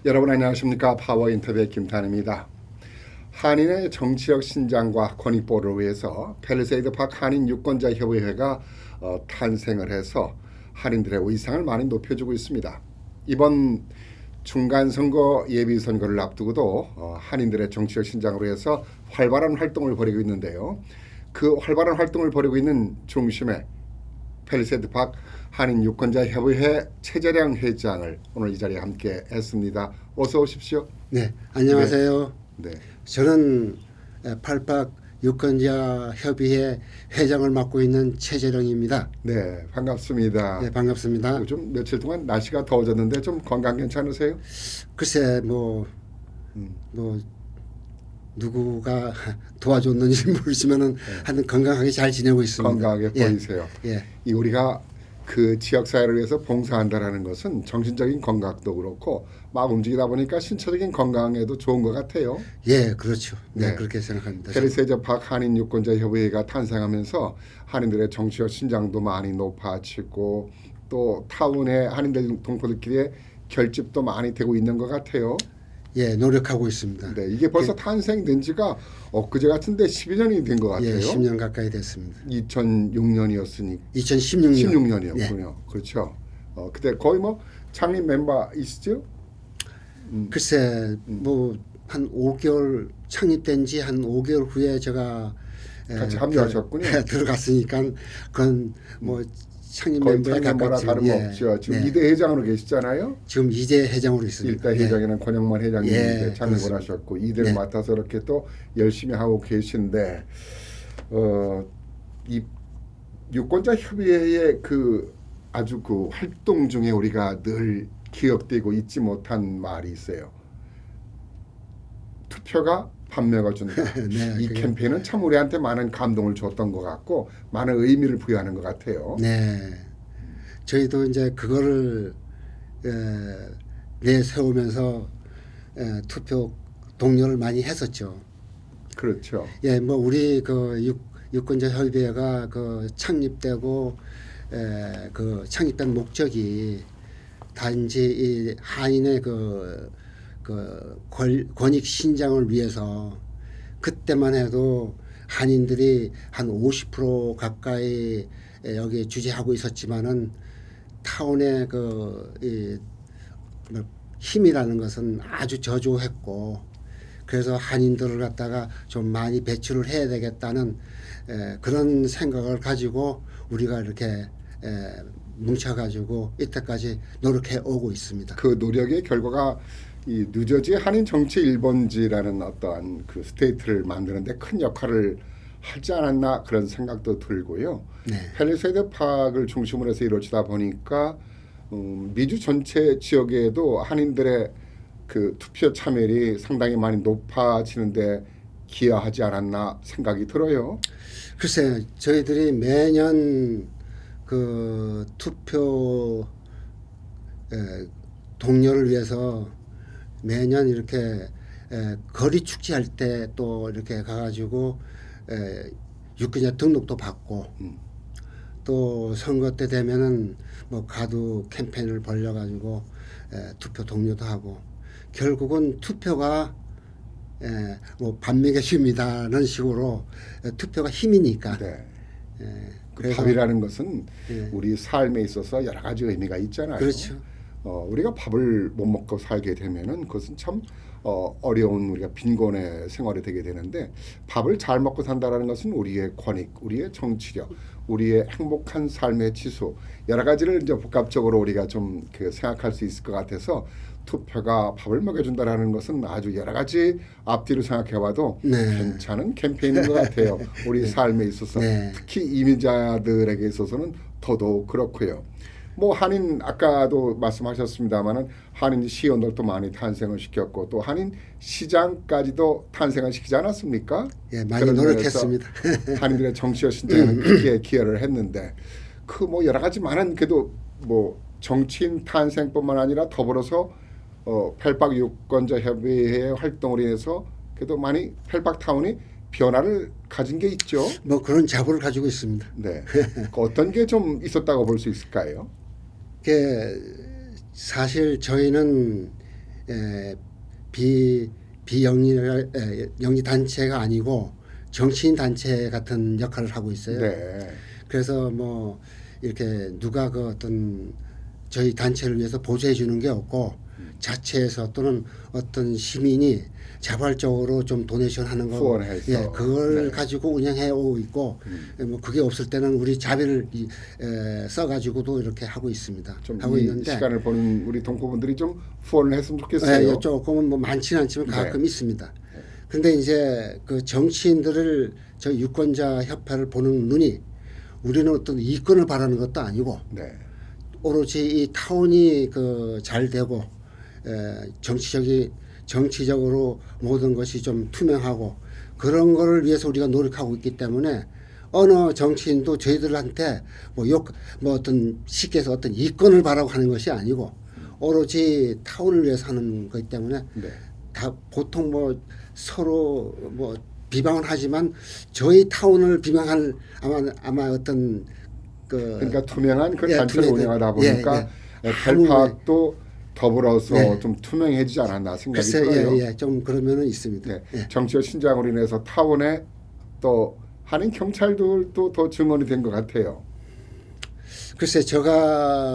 여러분 안녕하십니까? 파워 인터뷰의 김탄입니다. 한인의 정치적 신장과 권익보호를 위해서 팰리세이드 파크 한인 유권자 협의회가 탄생을 해서 한인들의 의상을 많이 높여주고 있습니다. 이번 중간선거 예비선거를 앞두고도 한인들의 정치적 신장으로 해서 활발한 활동을 벌이고 있는데요. 그 활발한 활동을 벌이고 있는 중심에 팰리세이드 파크 한인 유권자 협의회 최재량 회장을 오늘 이 자리에 함께 했습니다. 어서 오십시오. 네, 안녕하세요. 네. 저는 팔박 유권자 협의회 회장을 맡고 있는 최재령입니다. 네, 반갑습니다. 네, 반갑습니다. 요즘 며칠 동안 날씨가 더워졌는데 좀 건강 괜찮으세요? 글쎄 뭐 누구가 도와줬는지 모르지만은 하여튼 건강하게 잘 지내고 있습니다. 건강하게 예, 보이세요. 예, 이 우리가 그 지역 사회를 위해서 봉사한다라는 것은 정신적인 건강도 그렇고 막 움직이다 보니까 신체적인 건강에도 좋은 것 같아요. 예, 그렇죠. 네, 네. 그렇게 생각합니다. 팰리세이드 파크 한인 유권자 협의회가 탄생하면서 한인들의 정치적 신장도 많이 높아지고 또 타운의 한인들 동포들끼리의 결집도 많이 되고 있는 것 같아요. 예, 노력하고 있습니다. 네, 이게 벌써 탄생된 지가 엊그제 같은데 12년이 된 것 같아요. 예, 10년 가까이 됐습니다. 2006년이었으니 2016년. 16년이었군요. 그렇죠. 그때 거의 뭐 창립 멤버이시죠? 글쎄 뭐 한 5개월 창립된 지 한 5개월 후에 제가 같이 합류하셨군요. 들어갔으니까 그건 뭐 창립 거의 멤버에 창립 멤버라 가깝지. 다름없죠. 지금 이대 회장으로 계시잖아요. 지금 이대 회장으로 있습니다. 1대 회장에는 권영만 회장님이 예, 창립을 그렇습니다. 하셨고 2대를 네. 맡아서 이렇게 또 열심히 하고 계신데 이 유권자 협의회의 그 아주 그 활동 중에 우리가 늘 기억되고 잊지 못한 말이 있어요. 투표가 반명을 준다. 네, 이 그게- 캠페인은 참 우리한테 많은 감동을 줬던 것 같고 많은 의미를 부여하는 것 같아요. 네, 저희도 이제 그거를 내세우면서 투표 독려를 많이 했었죠. 그렇죠. 예, 뭐 우리 그 유권자 협의회가 그 창립되고 그 창립된 목적이 단지 이 한인의 그 권익 신장을 위해서 그때만 해도 한인들이 한 50% 가까이 여기에 주재하고 있었지만은 타운의 뭐 힘이라는 것은 아주 저조했고 그래서 한인들을 갖다가 좀 많이 배출을 해야 되겠다는 그런 생각을 가지고 우리가 이렇게 뭉쳐가지고 이때까지 노력해 오고 있습니다. 그 노력의 결과가 이 뉴저지 한인 정치 1번지라는 어떠한 그 스테이트를 만드는데 큰 역할을 하지 않았나 그런 생각도 들고요. 네. 팰리세이드 파크를 중심으로 해서 이루어지다 보니까 미주 전체 지역에도 한인들의 그 투표 참여율이 상당히 많이 높아지는데 기여하지 않았나 생각이 들어요. 글쎄 저희들이 매년 그 투표 독려를 위해서 매년 이렇게 거리 축제할 때 또 이렇게 가가지고 유권자 등록도 받고 또 선거 때 되면은 뭐 가두 캠페인을 벌려가지고 투표 독려도 하고 결국은 투표가 뭐 반맥의 힘이다는 식으로 투표가 힘이니까. 네. 그 그래서- 밥이라는 것은 예. 우리 삶에 있어서 여러 가지 의미가 있잖아요. 그렇죠. 우리가 밥을 못 먹고 살게 되면은 그것은 참 어려운 우리가 빈곤의 생활이 되게 되는데 밥을 잘 먹고 산다라는 것은 우리의 권익, 우리의 정치력, 우리의 행복한 삶의 지수 여러 가지를 이제 복합적으로 우리가 좀 그 생각할 수 있을 것 같아서 투표가 밥을 먹여준다라는 것은 아주 여러 가지 앞뒤로 생각해봐도 네. 괜찮은 캠페인인 것 같아요. 우리 삶에 있어서 네. 특히 이민자들에게 있어서는 더더욱 그렇고요. 뭐 한인 아까도 말씀하셨습니다마는 한인 시의원들도 많이 탄생을 시켰고 또 한인 시장까지도 탄생을 시키지 않았습니까? 예, 많이 그런 노력했습니다. 면에서 한인들의 정치적 신장에는 크게 기여를 했는데 그 뭐 여러 가지 많은 그래도 뭐 정치인 탄생뿐만 아니라 더불어서 팰박 유권자 협의회의 활동으로 인해서 그래도 많이 팰박 타운이 변화를 가진 게 있죠. 뭐 그런 자부를 가지고 있습니다. 네. 그 어떤 게 좀 있었다고 볼 수 있을까요? 사실 저희는 비영리 단체가 아니고 정치인 단체 같은 역할을 하고 있어요. 네. 그래서 뭐 이렇게 누가 그 어떤 저희 단체를 위해서 보조해 주는 게 없고 자체에서 또는 어떤 시민이 자발적으로 좀 도네이션 하는 거, 후원해서. 예, 그걸 네. 가지고 운영해 오고 있고, 뭐 그게 없을 때는 우리 자비를 써가지고도 이렇게 하고 있습니다. 좀 하고 이 있는데, 시간을 보는 우리 동포분들이 좀 후원을 했으면 예, 좋겠어요. 조금은 뭐 많지는 않지만 네. 가끔 있습니다. 근데 이제 그 정치인들을 저 유권자 협회를 보는 눈이 우리는 어떤 이권을 바라는 것도 아니고 네. 오로지 이 타운이 그 잘 되고 정치적으로 모든 것이 좀 투명하고 그런 거를 위해서 우리가 노력하고 있기 때문에 어느 정치인도 저희들한테 뭐 어떤 쉽게 해서 어떤 이권을 바라고 하는 것이 아니고 오로지 타운을 위해서 하는 거기 때문에 네. 다 보통 뭐 서로 뭐 비방은 하지만 저희 타운을 비방할 아마 어떤 그러니까 투명한 그 예, 단체를 투명한- 운영하다 보니까 예. 펠팍도 더불어서 네. 좀 투명해지지 않았나 생각이 글쎄 들어요. 좀 그러면은 있습니다. 네. 예. 정치적 신장으로 인해서 타운에 또 한인 경찰들도 더 증언이 된 것 같아요. 글쎄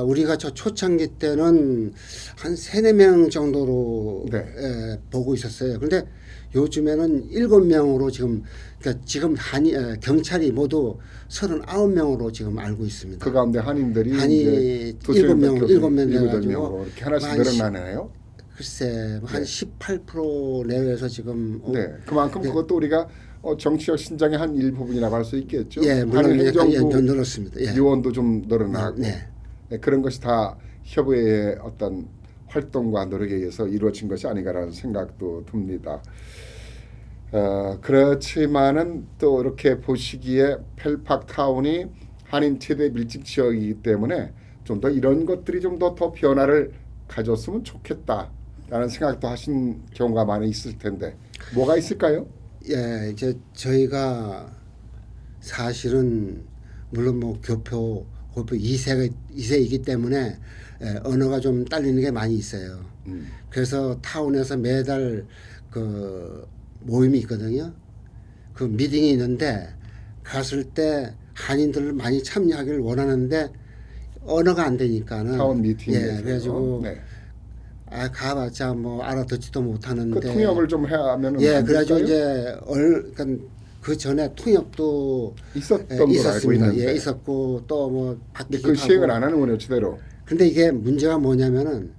우리가 저 초창기 때는 한 3-4명 정도로 네. 보고 있었어요. 그런데 요즘에는 7명으로 지금 경찰이 모두 39명으로 지금 알고 있습니다. 그 가운데 한인들이 한이 이제 7명 돼가지고 7명으로 이렇게 하나씩 한 늘어나네요. 글쎄 한 네. 18% 내외에서 지금 네, 그만큼 네. 그것도 우리가 정치적 신장의 한 일부분이라고 할 수 있겠죠. 예, 물론 한인 행정부 늘었습니다. 예. 요원도 좀 늘어나고 네. 네, 그런 것이 다 협의회의 어떤 활동과 노력에 의해서 이루어진 것이 아닌가라는 생각도 듭니다. 그렇지만은 또 이렇게 보시기에 펠팍 타운이 한인 최대 밀집 지역이기 때문에 좀 더 이런 것들이 좀 더 변화를 가졌으면 좋겠다라는 생각도 하신 경우가 많이 있을 텐데 뭐가 있을까요? 예, 이제 저희가 사실은 물론 뭐 교포 2세이기 때문에 언어가 좀 딸리는 게 많이 있어요. 그래서 타운에서 매달 그 모임이 있거든요. 그 미팅이 있는데 갔을 때 한인들을 많이 참여하기를 원하는데 언어가 안 되니까는 타운 미팅에서 그래가지고 네. 가봤자 뭐 알아듣지도 못하는데 그 통역을 좀 해야 하면은 예, 안 그래가지고 될까요? 이제 그러니까 그 전에 통역도 있었던 걸로 알고 있었습니다. 있는데 예, 있었고 또 뭐 근데 바뀌기도 그 시행을 하고. 안 하는군요, 제대로. 근데 이게 문제가 뭐냐면은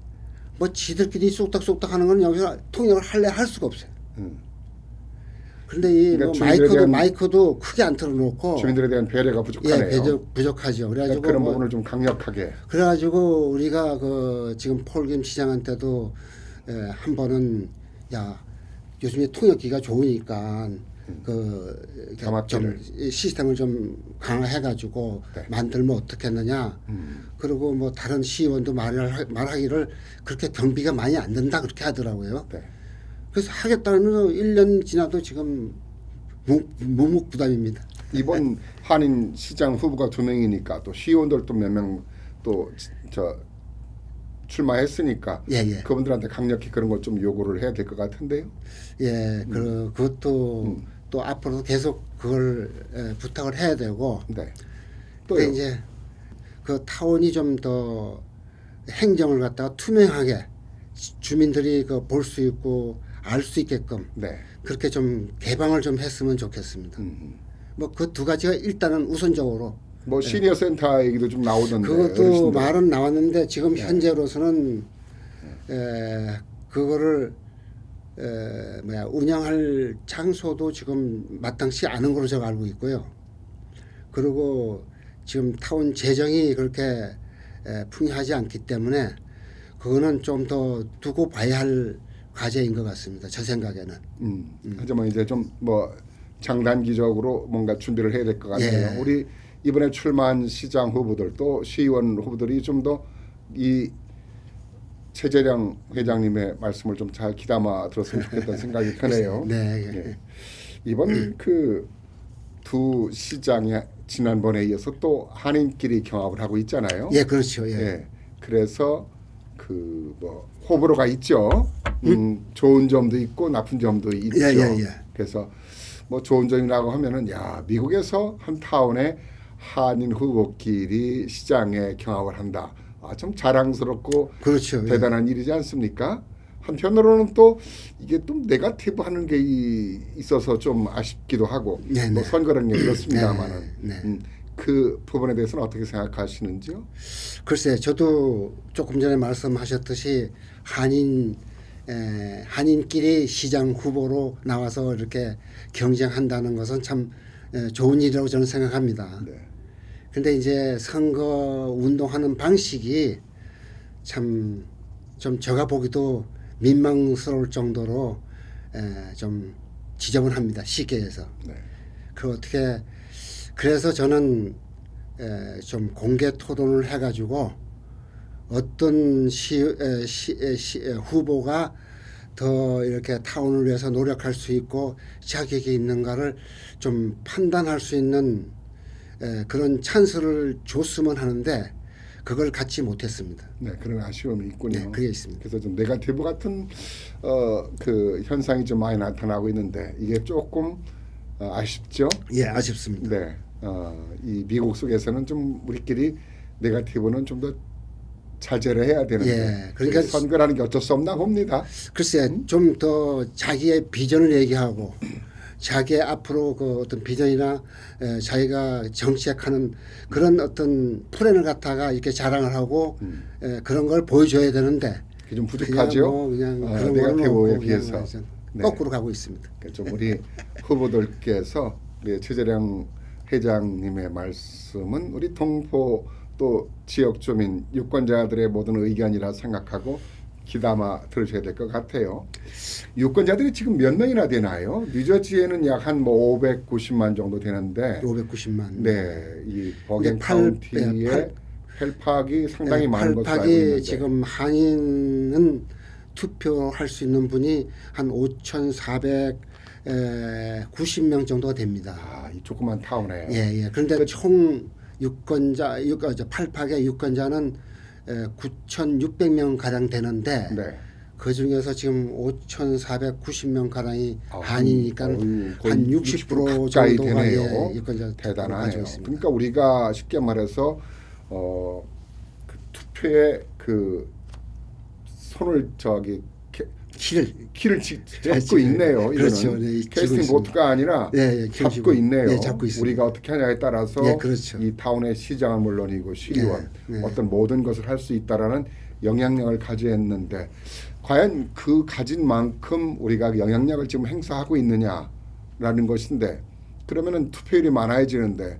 뭐 지들끼리 쏙닥쏙닥 하는 건 여기서 통역을 할 수가 없어요. 그런데 이 그러니까 뭐 주민들에 대한- 마이크도 크게 안 틀어놓고 주민들에 대한 배려가 부족하네요. 예, 부족하죠. 그래가지고 그런 뭐 부분을 좀 강력하게. 그래가지고 우리가 그 지금 폴김 시장한테도 한 번은 야 요즘에 통역기가 좋으니까 그 좀 담합기를. 시스템을 좀 강화해가지고 네. 만들면 어떻겠느냐. 그리고 뭐 다른 시의원도 말하기를 그렇게 경비가 많이 안 든다 그렇게 하더라고요. 네. 그래서 하겠다면서 1년 지나도 지금 묵묵부담입니다. 이번 한인 시장 후보가 2명이니까 또 시의원들도 몇 명 또 저 출마했으니까 예. 그분들한테 강력히 그런 걸 좀 요구를 해야 될 것 같은데요. 예, 그것도 또 앞으로도 계속 그걸 부탁을 해야 되고. 네. 근데 또요. 이제 그 타운이 좀 더 행정을 갖다가 투명하게 주민들이 그 볼 수 있고 알 수 있게끔 네. 그렇게 좀 개방을 좀 했으면 좋겠습니다. 뭐 그 두 가지가 일단은 우선적으로. 뭐 시니어 센터 얘기도 좀 나오던데. 그것도 어르신들. 말은 나왔는데 지금 현재로서는 그거를 운영할 장소도 지금 마땅치 않은 걸로 제가 알고 있고요. 그리고 지금 타운 재정이 그렇게 풍요하지 않기 때문에 그거는 좀 더 두고 봐야 할 과제인 것 같습니다. 제 생각에는. 하지만 이제 좀 뭐 장단기적으로 뭔가 준비를 해야 될 것 같아요. 예. 우리 이번에 출마한 시장 후보들 또 시의원 후보들이 좀 더 이 최재령 회장님의 말씀을 좀 잘 귀담아 들었으면 좋겠다는 생각이 드네요. 네. 예. 이번 그 두 시장이 지난번에 이어서 또 한인끼리 경합을 하고 있잖아요. 예, 그렇죠. 예. 예. 그래서 그 뭐 호불호가 있죠. 좋은 점도 있고 나쁜 점도 있죠. 예, 예, 예. 그래서 뭐 좋은 점이라고 하면은 야 미국에서 한 타운에 한인 후보끼리 시장에 경합을 한다. 아, 좀 자랑스럽고 그렇죠. 예. 대단한 일이지 않습니까? 한편으로는 또 이게 좀 네거티브 하는 게 있어서 좀 아쉽기도 하고 네, 뭐 네. 선거라는 게 그렇습니다만은 네, 네. 그 부분에 대해서는 어떻게 생각하시는지요? 글쎄, 저도 조금 전에 말씀하셨듯이 한인끼리 시장 후보로 나와서 이렇게 경쟁한다는 것은 참 좋은 일이라고 저는 생각합니다. 네. 근데 이제 선거 운동하는 방식이 참 좀 제가 보기도 민망스러울 정도로 좀 지저분합니다. 쉽게 해서. 네. 그 어떻게 그래서 저는 좀 공개 토론을 해가지고 어떤 후보가 더 이렇게 타운을 위해서 노력할 수 있고 자격이 있는가를 좀 판단할 수 있는 그런 찬스를 줬으면 하는데 그걸 갖지 못했습니다. 네, 그런 아쉬움이 있군요. 네, 그게 있습니다. 그래서 좀 네거티브 같은 그 현상이 좀 많이 나타나고 있는데 이게 조금 아쉽죠. 예, 아쉽습니다. 네, 이 미국 속에서는 좀 우리끼리 네거티브는 좀 더 자제를 해야 되는데 예, 그러니까 선거라는 게 어쩔 수 없나 봅니다. 글쎄 좀 더 자기의 비전을 얘기하고 자기의 앞으로 그 어떤 비전이나 자기가 정책하는 그런 어떤 플랜을 갖다가 이렇게 자랑을 하고 그런 걸 보여줘야 되는데 그게 좀 부족하죠. 그냥 그런 거는 네거티브에 없고 비해서. 그냥 네. 거꾸로 가고 있습니다. 좀 우리 후보들께서 우리 최재령 회장님의 말씀은 우리 동포 또 지역 주민 유권자들의 모든 의견이라 생각하고 귀담아 들으셔야 될 것 같아요. 유권자들이 지금 몇 명이나 되나요? 뉴저지에는 약 한 뭐 590만 정도 되는데 590만. 네, 이 버겐 근데 카운티의 펠팍이 상당히 많은 것으로 알고 있는데 팔팍이 지금 한인은 투표할 수 있는 분이 한 5,490명 정도가 됩니다. 아, 이 조그만 타운에 예, 예. 그런데 총 팔팍의 유권자는 9,600명 가량 되는데 네. 그 중에서 지금 5,490명 가량이 아, 한이니까 거의 한 60% 가까이 정도가 되네요. 예, 유권자 가지고 대단하네요. 있습니다. 그러니까 우리가 쉽게 말해서 그 투표에 그 손을 키를 잡고 지금, 있네요. 그렇죠. 이거는 네, 쥐고 캐스팅 있습니다. 보트가 아니라 예, 예, 잡고 있네요. 예, 잡고 있습니다. 우리가 어떻게 하냐에 따라서 예, 그렇죠. 이 타운의 시장은 물론이고 시의원 네, 네. 어떤 모든 것을 할 수 있다라는 영향력을 가지했는데 과연 그 가진 만큼 우리가 영향력을 지금 행사하고 있느냐라는 것인데 그러면은 투표율이 많아지는데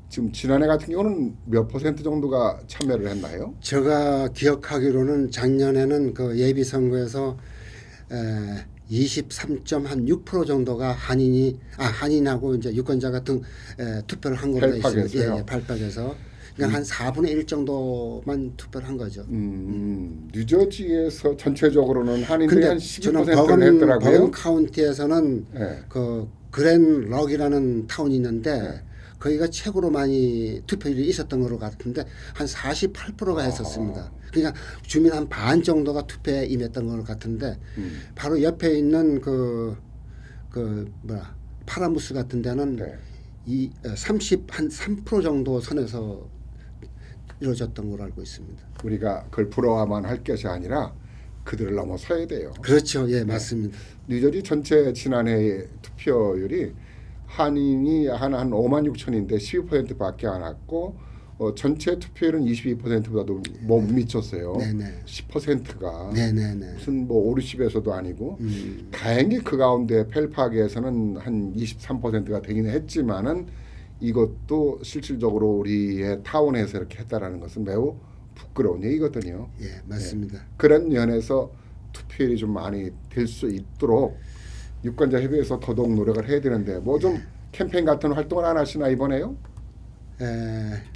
지금 지난해 같은 경우는 몇 퍼센트 정도가 참여를 했나요? 제가 기억하기로는 작년에는 그 예비 선거에서 23.6% 정도가 한인하고 이제 유권자 같은 투표를 한 걸로 돼 있습니다. 펠팍에서요? 예, 예, 팔팍에서 그러니까 한 4분의 1 정도만 투표를 한 거죠. 뉴저지에서 전체적으로는 한인들이 근데 한 저는 12%를 했더라고요. 버건 카운티에서는 네. 그 그랜 럭이라는 타운이 있는데 네. 거기가 최고로 많이 투표율이 있었던 것 같은데 한 48%가 했었습니다. 그러니까 주민 한 반 정도가 투표에 임했던 것 같은데 바로 옆에 있는 파라무스 같은 데는 네. 한 3% 정도 선에서 이루어졌던 걸로 알고 있습니다. 우리가 그걸 부러워만 할 것이 아니라 그들을 넘어서야 돼요. 그렇죠. 예, 맞습니다. 뉴저지 전체 지난해 투표율이 한인이 한 5만 6천인데 12%밖에 안 왔고 전체 투표율은 22%보다도 못 미쳤어요. 네네. 10%가 네네네. 무슨 뭐 5, 60에서도 아니고 다행히 그 가운데 펠팍에서는 한 23%가 되긴 했지만은 이것도 실질적으로 우리의 타운에서 이렇게 했다라는 것은 매우 부끄러운 얘기거든요. 예, 맞습니다. 그런 면에서 투표율이 좀 많이 될 수 있도록 유권자 협의회에서 더더욱 노력을 해야 되는데 뭐 좀 캠페인 같은 활동을 안 하시나 이번에요?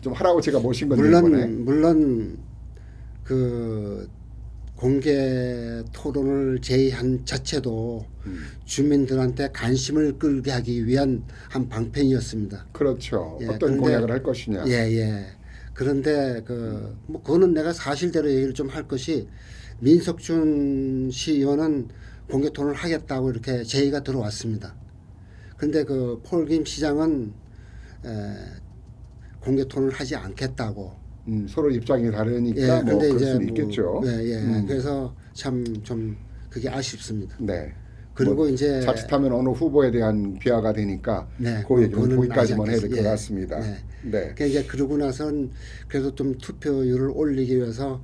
좀 하라고 제가 모신 건데 이번에. 물론 그 공개 토론을 제의한 자체도 주민들한테 관심을 끌게 하기 위한 한 방편이었습니다. 그렇죠. 예, 어떤 그런데- 공약을 할 것이냐. 예, 예. 그런데 뭐 그거는 내가 사실대로 얘기를 좀 할 것이 민석준 시의원은 공개 토론을 하겠다고 이렇게 제의가 들어왔습니다. 그런데 폴김 시장은 공개 토론을 하지 않겠다고. 서로 입장이 다르니까 예, 뭐 근데 그럴 이제 수는 있겠죠. 그래서 참 좀 그게 아쉽습니다. 네. 그리고 뭐 이제 자칫하면 어느 후보에 대한 비하가 되니까 네, 그 얘기는 그거는 거기까지만 해야 될 것 하지 않겠- 같습니다. 네. 네. 그러니까 이제 그러고 나선 그래도 좀 투표율을 올리기 위해서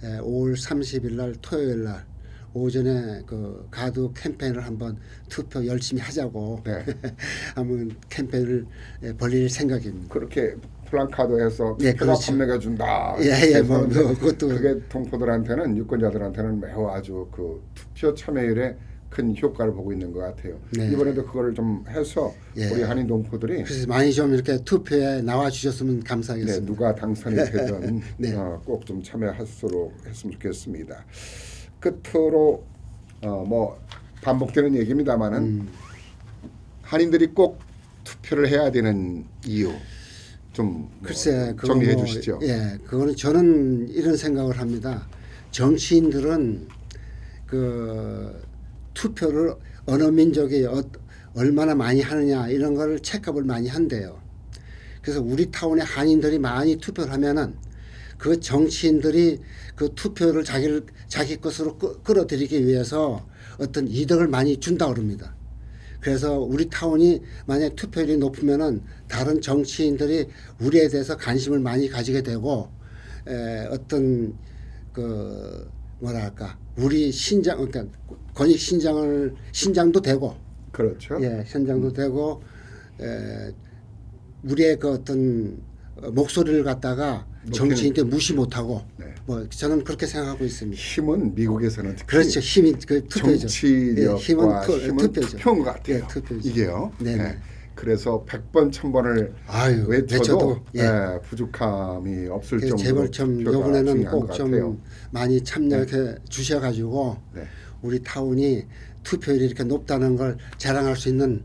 5월 30일 날 토요일 날 오전에 가두 캠페인을 한번 투표 열심히 하자고 네. 한번 캠페인을 벌릴 생각입니다. 그렇게 플랜카드에서 예, 투표가 그렇죠. 판매가 준다. 예, 뭐 그것도 그게 동포들한테는 유권자들한테는 매우 아주 그 투표 참여율에 큰 효과를 보고 있는 것 같아요. 네. 이번에도 그걸 좀 해서 예. 우리 한인 동포들이 그래서 많이 좀 이렇게 투표에 나와 주셨으면 네, 감사하겠습니다. 누가 당선이 되든 네. 꼭 좀 참여할수록 했으면 좋겠습니다. 끝으로 뭐 반복되는 얘기입니다만은 한인들이 꼭 투표를 해야 되는 이유 좀 글쎄, 그거 정리해 뭐, 주시죠. 예, 그거는 저는 이런 생각을 합니다. 정치인들은 투표를 어느 민족이 얼마나 많이 하느냐 이런 걸 체크업을 많이 한대요. 그래서 우리 타운에 한인들이 많이 투표를 하면은 그 정치인들이 그 투표를 자기 것으로 끌어들이기 위해서 어떤 이득을 많이 준다 그럽니다. 그래서 우리 타운이 만약 투표율이 높으면은 다른 정치인들이 우리에 대해서 관심을 많이 가지게 되고 어떤 뭐랄까 우리 신장 그러니까 권익 신장도 되고 그렇죠. 예 신장도 되고 우리의 어떤 목소리를 갖다가 정치인들 무시 못하고 네. 뭐 저는 그렇게 생각하고 있습니다. 힘은 미국에서는 특히 그렇죠. 힘이 투표죠. 정치력과 힘은 투표죠. 투표인 것 같아요. 예, 투표죠. 이게요. 네네. 네. 그래서 100번 1000번을 아유, 외쳐도 예. 부족함이 없을 그래서 정도로 제발 좀 투표가 이번에는 중요한 꼭 것 좀 같아요. 많이 참여해 주셔가지고 네. 우리 타운이 투표율이 이렇게 높다는 걸 자랑할 수 있는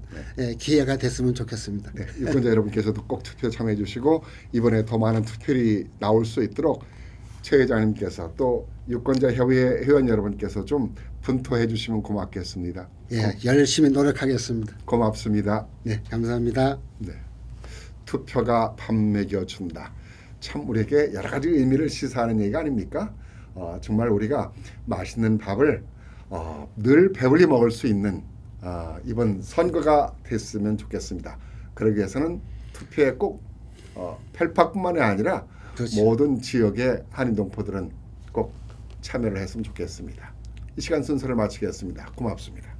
기회가 됐으면 좋겠습니다. 네, 유권자 여러분께서도 꼭 투표 참여해 주시고 이번에 더 많은 투표율이 나올 수 있도록 최 회장님께서 또 유권자 협의회 회원 여러분께서 좀 분토해 주시면 고맙겠습니다. 예, 열심히 노력하겠습니다. 고맙습니다. 네, 감사합니다. 네. 투표가 밥 먹여준다. 참 우리에게 여러 가지 의미를 시사하는 얘기가 아닙니까? 정말 우리가 맛있는 밥을 늘 배불리 먹을 수 있는 이번 선거가 됐으면 좋겠습니다. 그러기 위해서는 투표에 꼭 펠파뿐만이 아니라 그렇죠. 모든 지역의 한인 동포들은 꼭 참여를 했으면 좋겠습니다. 이 시간 순서를 마치겠습니다. 고맙습니다.